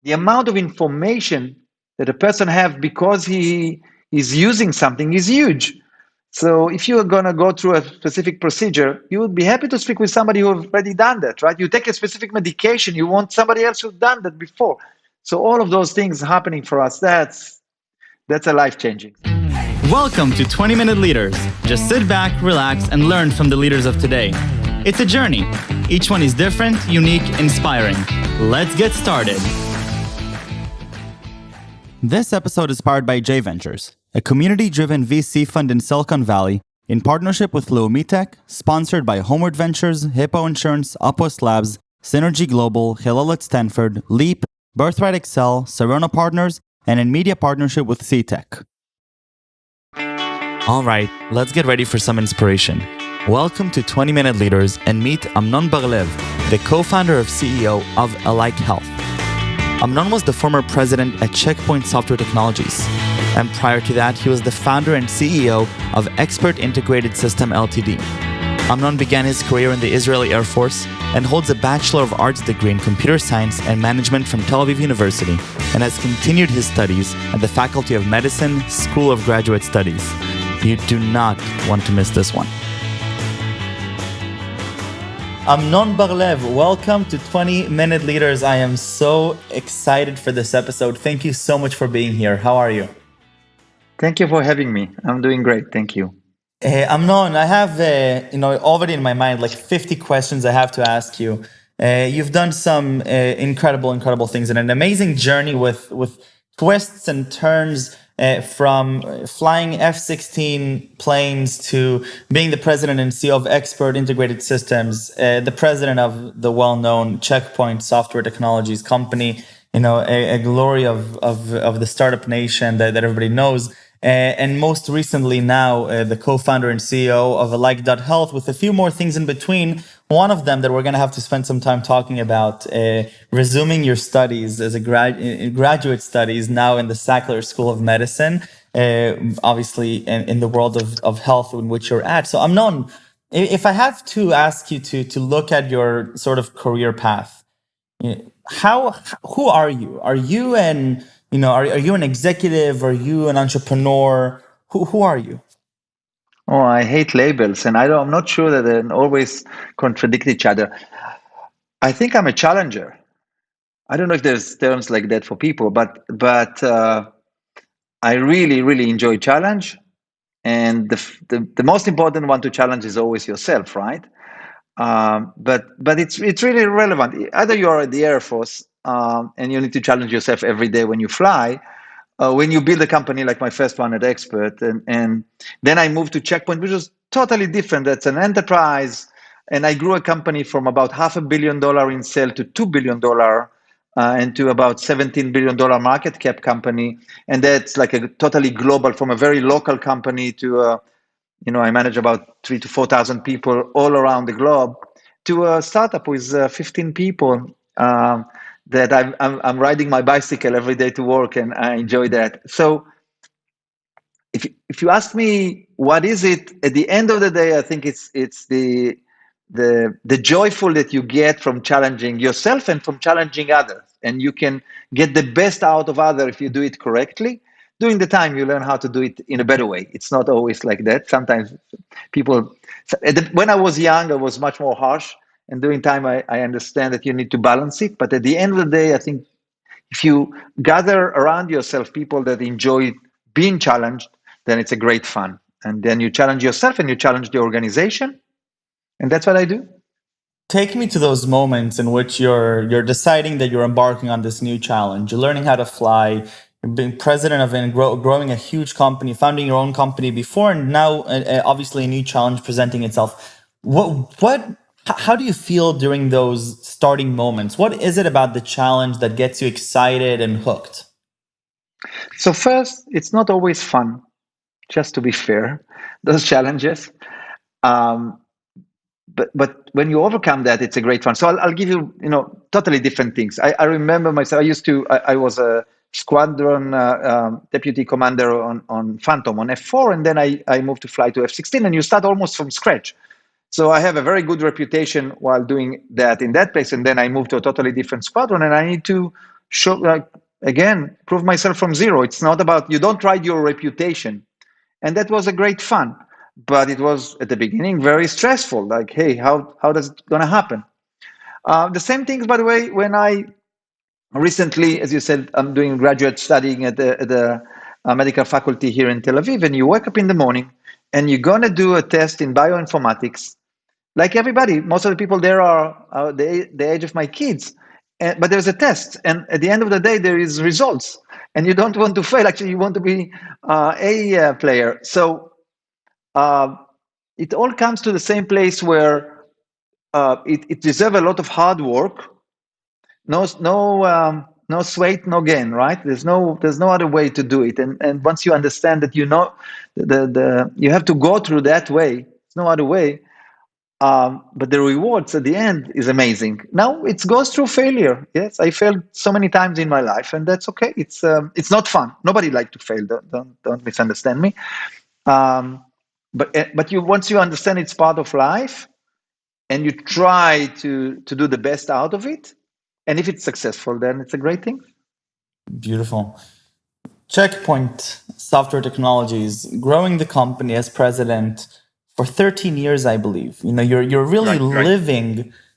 the amount of information that a person have because he is using something is huge. So if you are going to go through a specific procedure, you would be happy to speak with somebody who has already done that, right? You take a specific medication, you want somebody else who's done that before. So all of those things happening for us, that's a life-changing. Welcome to 20-Minute Leaders. Just sit back, relax, and learn from the leaders of today. It's a journey. Each one is different, unique, inspiring. Let's get started. This episode is powered by J Ventures, a community-driven VC fund in Silicon Valley in partnership with Leumi Tech, sponsored by Homeward Ventures, Hippo Insurance, Upwest Labs, Synergy Global, Hillel at Stanford, Leap, Birthright Excel, Serona Partners, and in media partnership with C-Tech. All right, let's get ready for some inspiration. Welcome to 20-Minute Leaders and meet Amnon Bar-Lev, the co-founder of CEO of Alike.Health. Amnon was the former president at Checkpoint Software Technologies, and prior to that, he was the founder and CEO of Xpert Integrated System Ltd. Amnon began his career in the Israeli Air Force and holds a Bachelor of Arts degree in Computer Science and Management from Tel-Aviv University, and has continued his studies at the Faculty of Medicine, School of Graduate Studies. You do not want to miss this one. Amnon Bar-Lev, welcome to 20-Minute Leaders. I am so excited for this episode. Thank you so much for being here. How are you? Thank you for having me. I'm doing great. Thank you. Amnon, I have already in my mind like 50 questions I have to ask you. You've done some incredible things and an amazing journey with twists and turns. From flying F-16 planes to being the president and CEO of Xpert Integrated Systems, the president of the well-known Checkpoint Software Technologies company, a glory of the startup nation that everybody knows. And most recently now, the co-founder and CEO of Alike.Health, with a few more things in between. One of them that we're going to have to spend some time talking about, resuming your studies as a graduate studies now in the Sackler School of Medicine, obviously in the world of health in which you're at. So Amnon, if I have to ask you to look at your sort of career path, who are you? Are you an executive? Are you an entrepreneur? Who are you? Oh, I hate labels, and I'm not sure that they always contradict each other. I think I'm a challenger. I don't know if there's terms like that for people, but I really enjoy challenge, and the most important one to challenge is always yourself, right? But it's really relevant. Either you are at the Air Force and you need to challenge yourself every day when you fly. When you build a company like my first one at Xpert, and then I moved to Checkpoint, which was totally different. That's an enterprise, and I grew a company from about $500 million in sale to $2 billion, and to about $17 billion market cap company. And that's like a totally global, from a very local company to, I manage about 3,000 to 4,000 people all around the globe, to a startup with 15 people. That I'm riding my bicycle every day to work, and I enjoy that. So if you ask me what is it, at the end of the day, I think it's the joyful that you get from challenging yourself and from challenging others. And you can get the best out of others if you do it correctly. During the time, you learn how to do it in a better way. It's not always like that. Sometimes when I was young, I was much more harsh. And during time, I understand that you need to balance it. But at the end of the day, I think if you gather around yourself people that enjoy being challenged, then it's a great fun. And then you challenge yourself and you challenge the organization. And that's what I do. Take me to those moments in which you're deciding that you're embarking on this new challenge. You're learning how to fly. You're being president of and growing a huge company, founding your own company before, and now obviously a new challenge presenting itself. How do you feel during those starting moments? What is it about the challenge that gets you excited and hooked? So first, it's not always fun, just to be fair, those challenges. But when you overcome that, it's a great fun. So I'll give you, totally different things. I remember myself, I was a squadron deputy commander on Phantom, on F4, and then I moved to fly to F-16, and you start almost from scratch. So I have a very good reputation while doing that in that place. And then I moved to a totally different squadron, and I need to show, again, prove myself from zero. It's not about, you don't ride your reputation. And that was a great fun. But it was at the beginning very stressful. Like, hey, how does it gonna happen? The same things, by the way, when I recently, as you said, I'm doing graduate studying at the medical faculty here in Tel Aviv, and you wake up in the morning and you're gonna do a test in bioinformatics. Like everybody, most of the people there are the age of my kids, but there's a test, and at the end of the day, there is results, and you don't want to fail. Actually, you want to be a player. So uh, it all comes to the same place where it deserves a lot of hard work. No sweat, no gain, right? There's no other way to do it. And once you understand that, the you have to go through that way. There's no other way. But the rewards at the end is amazing. Now it goes through failure. Yes, I failed so many times in my life, and that's okay. It's not fun. Nobody like to fail. Don't misunderstand me. Um, but you once you understand it's part of life, and you try to do the best out of it, and if it's successful, then it's a great thing. Beautiful. Checkpoint Software Technologies, growing the company as president for 13 years, I believe. You're really Right.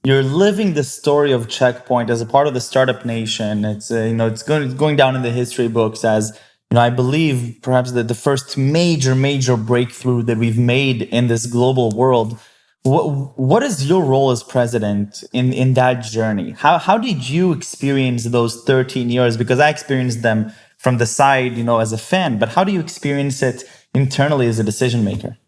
living the story of Checkpoint as a part of the startup nation. It's going down in the history books as, I believe perhaps the first major breakthrough that we've made in this global world. What is your role as president in that journey? How did you experience those 13 years? Because I experienced them from the side, as a fan, but how do you experience it internally as a decision maker?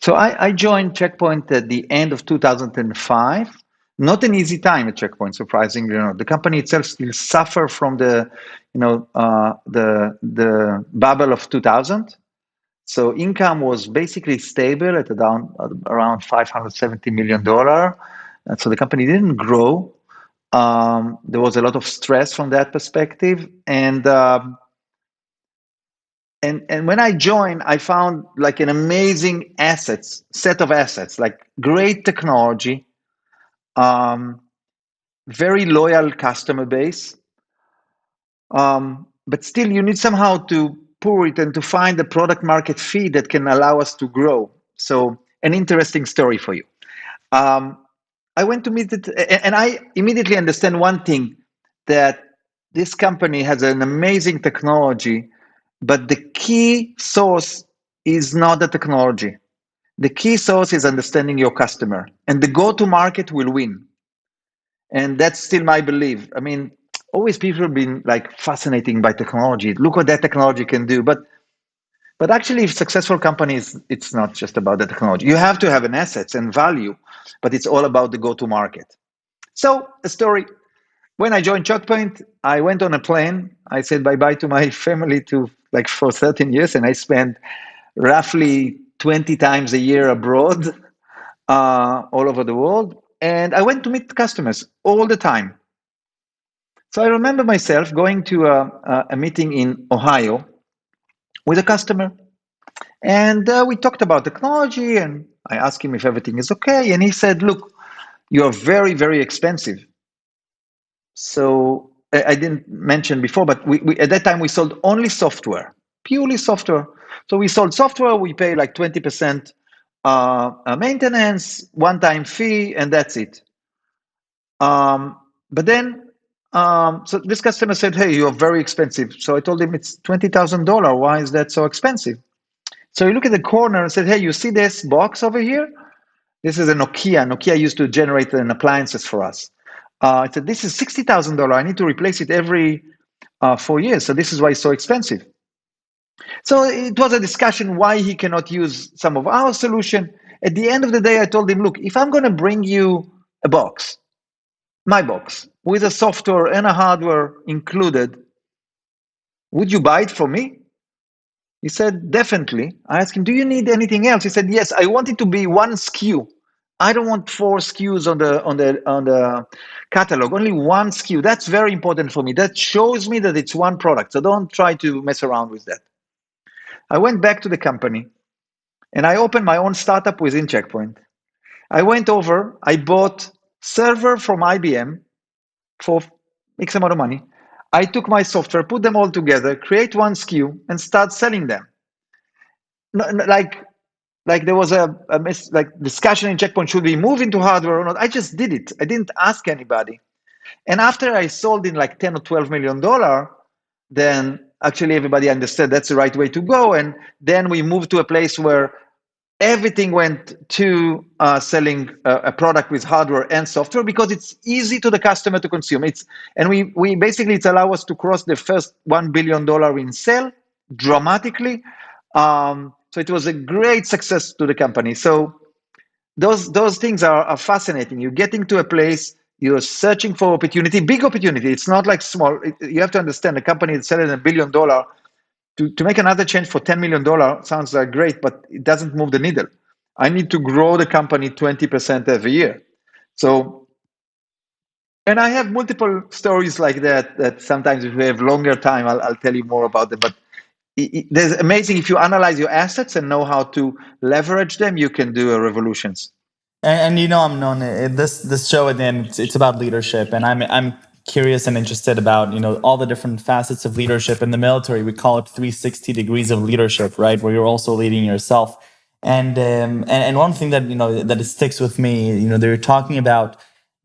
So I joined Checkpoint at the end of 2005. Not an easy time at Checkpoint, surprisingly. The company itself still suffer from the bubble of 2000. So income was basically stable at around $570 million. And so the company didn't grow. There was a lot of stress from that perspective. And when I joined, I found like an amazing set of assets, like great technology, um, very loyal customer base. But still, you need somehow to pour it and to find the product market fit that can allow us to grow. So, an interesting story for you. Um, I went to meet it, and I immediately understand one thing, that this company has an amazing technology, but the key source is not the technology. The key source is understanding your customer, and the go-to market will win. And that's still my belief. I mean, always people have been like fascinating by technology. Look what that technology can do. But actually, successful companies, it's not just about the technology. You have to have an assets and value, but it's all about the go-to market. So a story. When I joined Checkpoint, I went on a plane. I said bye-bye to my family for 13 years, and I spent roughly 20 times a year abroad, all over the world. And I went to meet customers all the time. So I remember myself going to a meeting in Ohio with a customer. And we talked about technology, and I asked him if everything is okay. And he said, look, you are very, very expensive. So I didn't mention before, but we at that time we sold only software, purely software. So we sold software, we pay like 20% maintenance, one-time fee, and that's it. But then, so this customer said, hey, you're very expensive. So I told him it's $20,000. Why is that so expensive? So he looked at the corner and said, hey, you see this box over here? This is a Nokia. Nokia used to generate an appliances for us. I said, this is $60,000. I need to replace it every 4 years. So this is why it's so expensive. So it was a discussion why he cannot use some of our solution. At the end of the day, I told him, look, if I'm going to bring you a box, my box, with a software and a hardware included, would you buy it from me? He said, definitely. I asked him, do you need anything else? He said, yes, I want it to be one SKU. I don't want 4 SKUs on the catalog, only one SKU. That's very important for me. That shows me that it's one product. So don't try to mess around with that. I went back to the company and I opened my own startup within Checkpoint. I went over, I bought server from IBM for X amount of money. I took my software, put them all together, create one SKU, and start selling them. Like there was like discussion in Checkpoint, should we move into hardware or not? I just did it. I didn't ask anybody. And after I sold in like 10 or 12 million dollar, then actually everybody understood that's the right way to go. And then we moved to a place where everything went to selling a product with hardware and software because it's easy to the customer to consume. And we basically, it allows us to cross the first $1 billion in sale dramatically. So it was a great success to the company. So those things are fascinating. You're getting to a place, you're searching for opportunity, big opportunity. It's not like small. You have to understand a company that's selling $1 billion to make another change for $10 million sounds like great, but it doesn't move the needle. I need to grow the company 20% every year. So, and I have multiple stories like that sometimes if we have longer time, I'll tell you more about them. But there's amazing, if you analyze your assets and know how to leverage them, you can do revolutions. And you know, I'm known this show at the end. It's about leadership, and I'm curious and interested about all the different facets of leadership in the military. We call it 360 degrees of leadership, right? Where you're also leading yourself. And one thing that that it sticks with me, they're talking about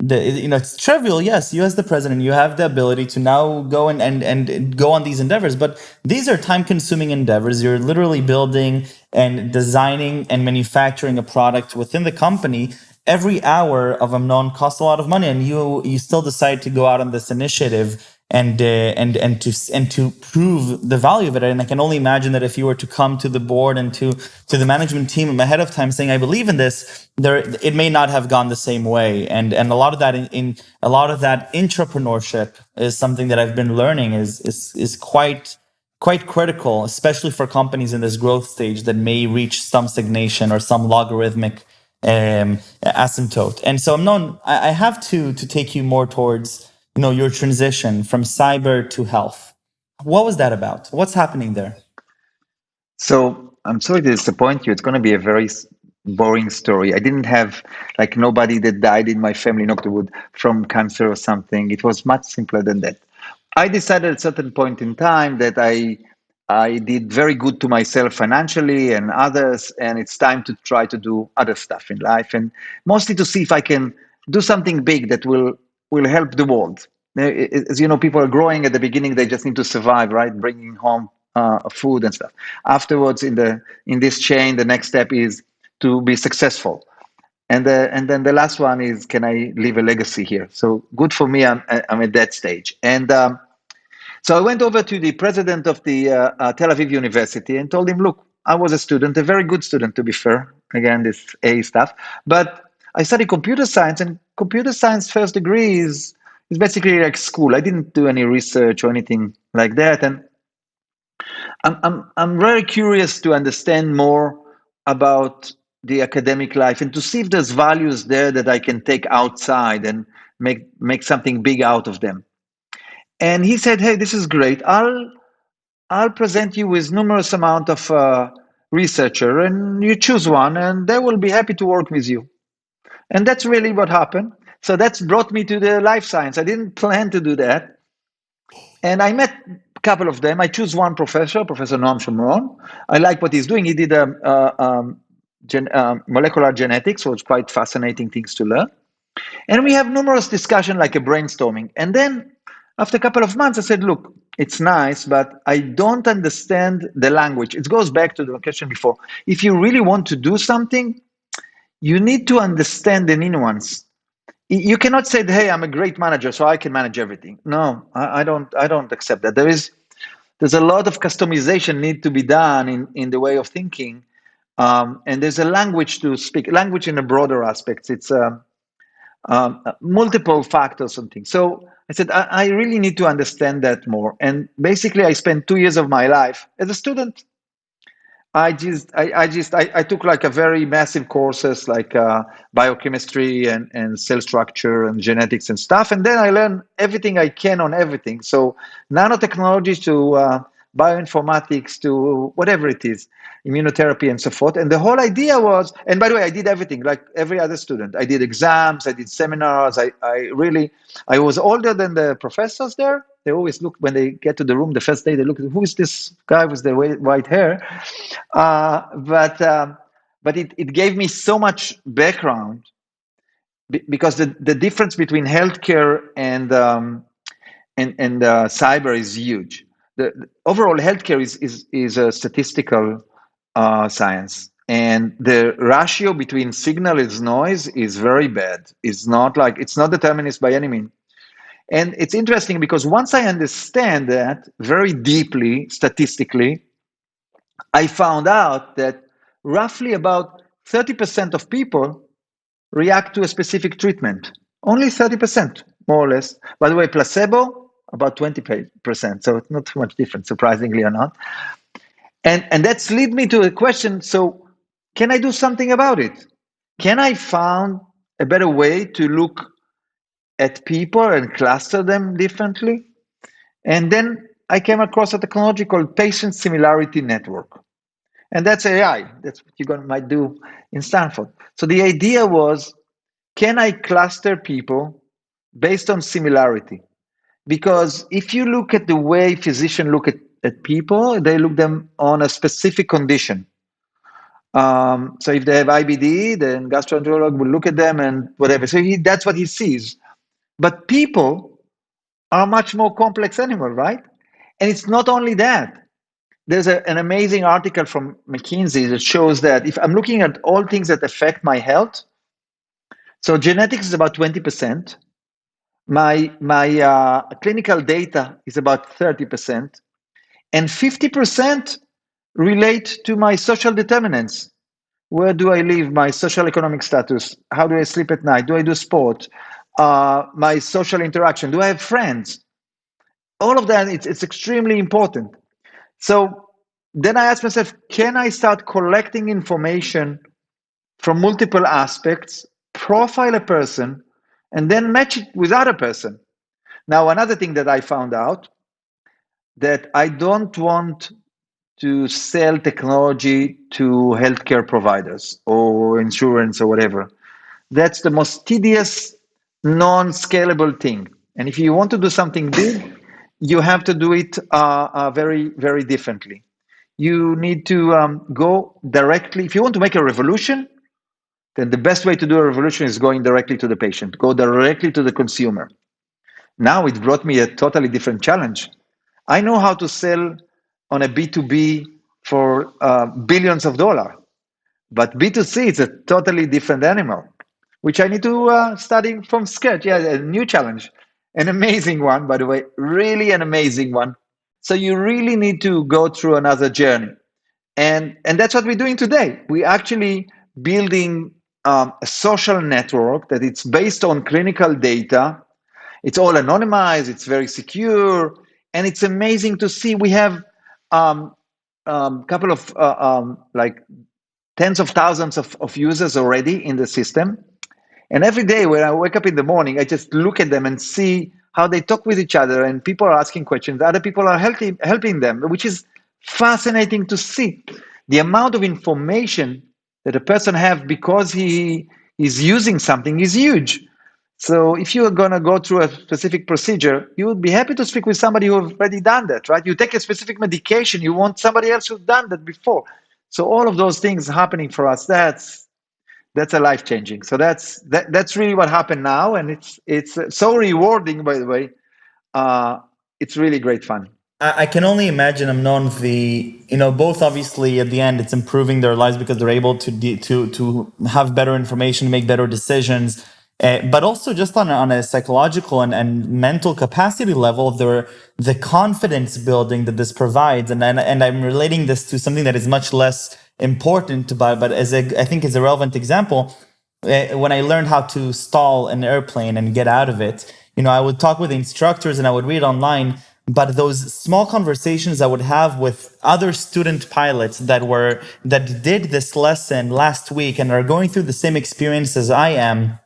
it's trivial. Yes, you as the president, you have the ability to now go and go on these endeavors, but these are time-consuming endeavors. You're literally building and designing and manufacturing a product within the company. Every hour of Amnon costs a lot of money, and you still decide to go out on this initiative and to prove the value of it. And I can only imagine that if you were to come to the board and to the management team ahead of time saying, I believe in this, it may not have gone the same way. And a lot of that in a lot of that entrepreneurship is something that I've been learning is quite critical, especially for companies in this growth stage that may reach some stagnation or some logarithmic asymptote. And so I have to take you more towards your transition from cyber to health. What was that about? What's happening there? So I'm sorry to disappoint you. It's going to be a very boring story. I didn't have like nobody that died in my family, knock on wood, from cancer or something. It was much simpler than that. I decided at a certain point in time that I did very good to myself financially and others, and it's time to try to do other stuff in life, and mostly to see if I can do something big that will help the world. As you know, people are growing at the beginning; they just need to survive, right? Bringing home food and stuff. Afterwards, in this chain, the next step is to be successful. And then the last one is, can I leave a legacy here? So good for me. I'm at that stage. And so I went over to the president of the Tel-Aviv University and told him, look, I was a student, a very good student, to be fair. Again, this A stuff. But I studied computer science, and computer science first degree is basically like school. I didn't do any research or anything like that. And I'm very curious to understand more about the academic life and to see if there's values there that I can take outside and make something big out of them. And he said, "Hey, this is great. I'll present you with numerous amount of researcher, and you choose one, and they will be happy to work with you." And that's really what happened. So that's brought me to the life science. I didn't plan to do that, and I met a couple of them. I choose one professor, Professor Noam Shomron. I like what he's doing. He did molecular genetics, so it's quite fascinating things to learn. And we have numerous discussion, like a brainstorming. And then after a couple of months, I said, look, it's nice, but I don't understand the language. It goes back to the question before. If you really want to do something, you need to understand the nuance. You cannot say, hey, I'm a great manager, so I can manage everything. No, I don't accept that. There's a lot of customization need to be done in the way of thinking. And there's a language to speak, language in a broader aspect. It's multiple factors and things. So I said, I really need to understand that more. And basically, I spent 2 years of my life as a student. I took like a very massive courses like biochemistry and cell structure and genetics and stuff. And then I learned everything I can on everything. So nanotechnology to bioinformatics to whatever it is, immunotherapy and so forth. And the whole idea was, and by the way, I did everything like every other student. I did exams, I did seminars. I was older than the professors there. They always look, when they get to the room the first day, they look, who is this guy with the white hair? But it gave me so much background because the difference between healthcare and cyber is huge. The overall healthcare is a statistical science, and the ratio between signal and noise is very bad. It's not determinist by any means. And it's interesting because once I understand that very deeply statistically, I found out that roughly about 30% of people react to a specific treatment. Only 30%, more or less. By the way, placebo, about 20%. So it's not too much different, surprisingly or not. And that's lead me to a question. So can I do something about it? Can I find a better way to look at people and cluster them differently? And then I came across a technology called patient similarity network. And that's AI. That's what you might do in Stanford. So the idea was, can I cluster people based on similarity? Because if you look at the way physicians look at people, they look them on a specific condition. So if they have IBD, then gastroenterologist will look at them and whatever. So that's what he sees. But people are much more complex animal, right? And it's not only that. There's an amazing article from McKinsey that shows that if I'm looking at all things that affect my health, so genetics is about 20%, my clinical data is about 30%, and 50% relate to my social determinants. Where do I live? My social economic status. How do I sleep at night? Do I do sport? My social interaction. Do I have friends? All of that, it's extremely important. So then I asked myself, can I start collecting information from multiple aspects, profile a person, and then match it with other person? Now, another thing that I found out, that I don't want to sell technology to healthcare providers or insurance or whatever. That's the most tedious, non-scalable thing. And if you want to do something big, you have to do it very, very differently. You need to go directly. If you want to make a revolution, then the best way to do a revolution is going directly to the patient, go directly to the consumer. Now it brought me a totally different challenge. I know how to sell on a B2B for billions of dollars, but B2C is a totally different animal, which I need to study from scratch. Yeah, a new challenge, an amazing one, by the way, really an amazing one. So you really need to go through another journey. And that's what we're doing today. We're actually building a social network that it's based on clinical data. It's all anonymized, it's very secure, and it's amazing to see. We have couple of like tens of thousands of users already in the system. And every day when I wake up in the morning, I just look at them and see how they talk with each other, and people are asking questions. Other people are helping them, which is fascinating to see. The amount of information that a person have because he is using something is huge. So if you are going to go through a specific procedure, you would be happy to speak with somebody who has already done that, right? You take a specific medication, you want somebody else who's done that before. So all of those things happening for us, that's a life-changing. So that's really what happened now, and it's so rewarding, by the way. It's really great fun. I can only imagine, Amnon, both obviously at the end it's improving their lives because they're able to have better information, make better decisions, but also just on a psychological and mental capacity level, the confidence building that this provides, and I'm relating this to something that is much less important, but I think is a relevant example. When I learned how to stall an airplane and get out of it, I would talk with the instructors and I would read online. But those small conversations I would have with other student pilots that did this lesson last week and are going through the same experience as I am,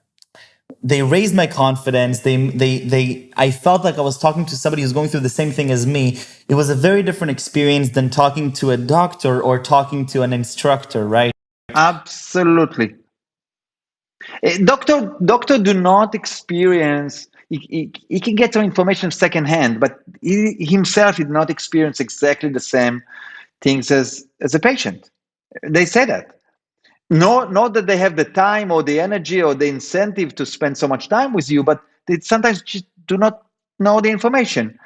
they raised my confidence. I felt like I was talking to somebody who's going through the same thing as me. It was a very different experience than talking to a doctor or talking to an instructor, right? Absolutely. Doctor do not experience. He can get some information secondhand, but he himself did not experience exactly the same things as a patient. They say that. No, not that they have the time or the energy or the incentive to spend so much time with you, but they sometimes just do not know the information.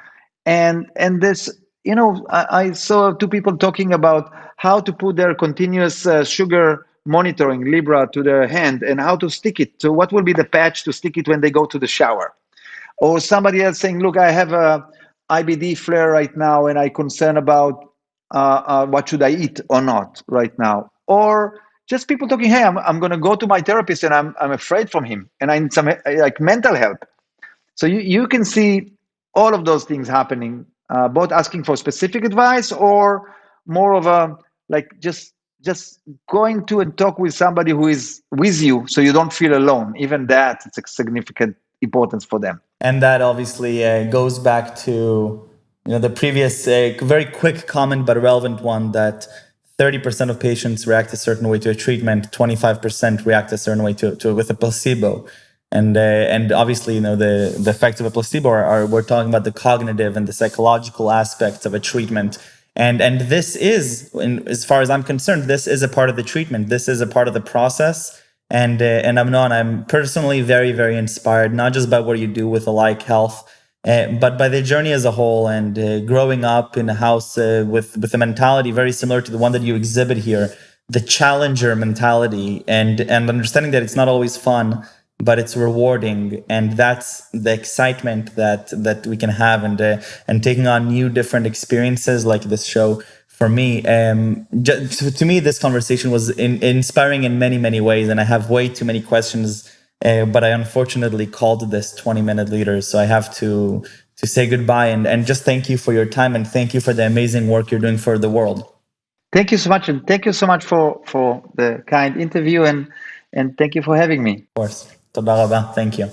And this, I saw two people talking about how to put their continuous sugar monitoring Libra to their hand and how to stick it. So what will be the patch to stick it when they go to the shower? Or somebody else saying, look, I have a IBD flare right now and I concern about what should I eat or not right now. Or just people talking, hey, I'm going to go to my therapist and I'm afraid from him and I need some like mental help. So you can see all of those things happening, both asking for specific advice or more of a like just going to and talk with somebody who is with you so you don't feel alone. Even that, it's a significant importance for them. And that obviously goes back to the previous very quick comment but relevant one, that 30% of patients react a certain way to a treatment, 25% react a certain way to with a placebo. And obviously, the effects of a placebo are we're talking about the cognitive and the psychological aspects of a treatment. And this is, as far as I'm concerned, this is a part of the treatment. This is a part of the process. And I'm personally very, very inspired, not just by what you do with Alike.Health, but by the journey as a whole, and growing up in a house with a mentality very similar to the one that you exhibit here, the challenger mentality, and understanding that it's not always fun, but it's rewarding, and that's the excitement that we can have, and taking on new different experiences like this show. For me, to me, this conversation was inspiring in many, many ways, and I have way too many questions, but I unfortunately called this 20-minute leader, so I have to say goodbye and just thank you for your time, and thank you for the amazing work you're doing for the world. Thank you so much, and thank you so much for the kind interview, and thank you for having me. Of course. Toda rabba. Thank you.